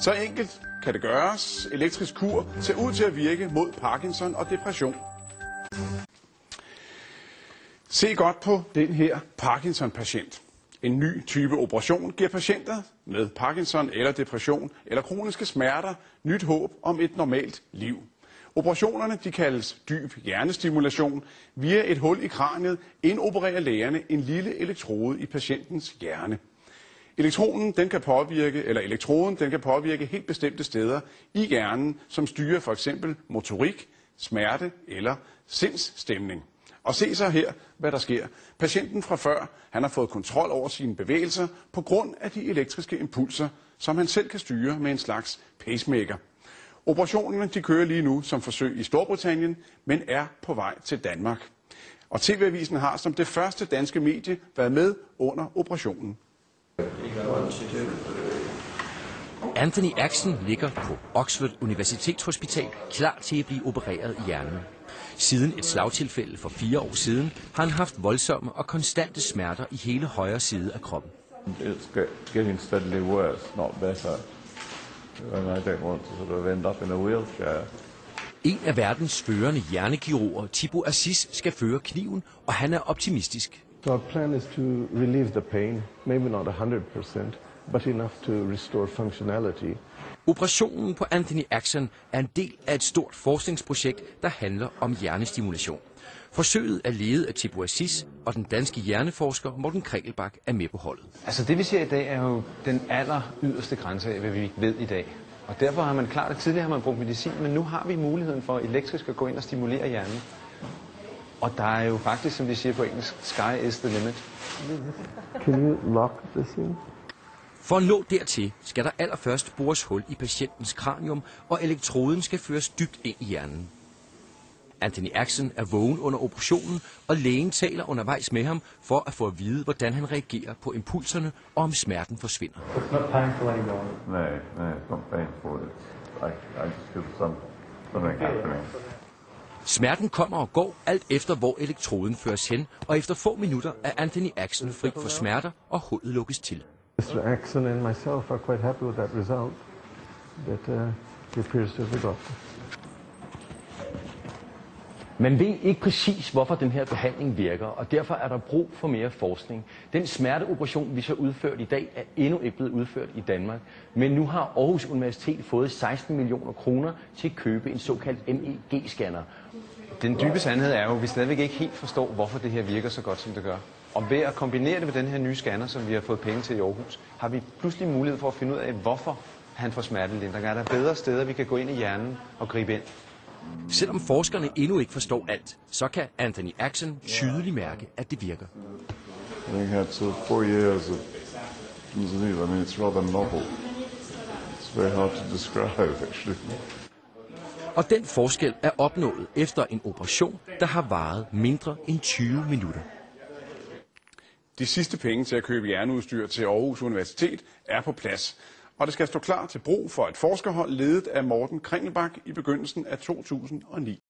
Så enkelt kan det gøres. Elektrisk kur ser ud til at virke mod Parkinson og depression. Se godt på den her Parkinson-patient. En ny type operation giver patienter med Parkinson eller depression eller kroniske smerter nyt håb om et normalt liv. Operationerne de kaldes dyb hjernestimulation. Via et hul i kraniet indopererer lægerne en lille elektrode i patientens hjerne. Elektroden kan påvirke helt bestemte steder i hjernen, som styrer for eksempel motorik, smerte eller sindsstemning. Og se så her, hvad der sker. Patienten fra før, han har fået kontrol over sine bevægelser på grund af de elektriske impulser, som han selv kan styre med en slags pacemaker. Operationerne de kører lige nu som forsøg i Storbritannien, men er på vej til Danmark. Og TV-avisen har som det første danske medie været med under operationen. Anthony Axon ligger på Oxford Universitetshospital klar til at blive opereret i hjernen. Siden et slagtilfælde for 4 år siden har han haft voldsomme og konstante smerter i hele højre side af kroppen. It's getting steadily worse, not better. And I don't want to sort of end up in a wheelchair. En af verdens førende hjernekirurger, Thibaut Assis, skal føre kniven, og han er optimistisk. So our plan is to relieve the pain, maybe not 100%, but enough to restore functionality. Operationen på Anthony Axon er en del af et stort forskningsprojekt, der handler om hjernestimulation. Forsøget er ledet af Thibaut Assis, og den danske hjerneforsker Morten Kringelbach er med på holdet. Altså det vi ser i dag er jo den aller yderste grænse af, hvad vi ved i dag. Og derfor har man klart, at tidligere har man brugt medicin, men nu har vi muligheden for elektrisk at gå ind og stimulere hjernen. Og der er jo faktisk, som de siger på engelsk, sky is the limit. Can you lock this in? For at nå dertil skal der allerførst bores hul i patientens kranium, og elektroden skal føres dybt ind i hjernen. Anthony Axon er vågen under operationen, og lægen taler undervejs med ham for at få at vide, hvordan han reagerer på impulserne, og om smerten forsvinder. It's not painful anymore. No, it's not painful. I just feel something happening. Smerten kommer og går alt efter, hvor elektroden føres hen, og efter få minutter er Anthony Axon fri for smerter, og hullet lukkes til. Mr. Axon and myself are quite happy with that result that he appears to have got. Man ved ikke præcis, hvorfor den her behandling virker, og derfor er der brug for mere forskning. Den smerteoperation, vi så udført i dag, er endnu ikke blevet udført i Danmark. Men nu har Aarhus Universitet fået 16 millioner kroner til at købe en såkaldt MEG-scanner. Den dybe sandhed er jo, at vi stadigvæk ikke helt forstår, hvorfor det her virker så godt, som det gør. Og ved at kombinere det med den her nye scanner, som vi har fået penge til i Aarhus, har vi pludselig mulighed for at finde ud af, hvorfor han får smertelindring. Er der bedre steder, vi kan gå ind i hjernen og gribe ind? Selvom forskerne endnu ikke forstår alt, så kan Anthony Axon tydeligt mærke, at det virker. I had 4 years of disease. I mean, it's rather novel. It's very hard to describe, actually. Og den forskel er opnået efter en operation, der har varet mindre end 20 minutter. De sidste penge til at købe hjerneudstyr til Aarhus Universitet er på plads. Og det skal stå klar til brug for et forskerhold ledet af Morten Kringelbach i begyndelsen af 2009.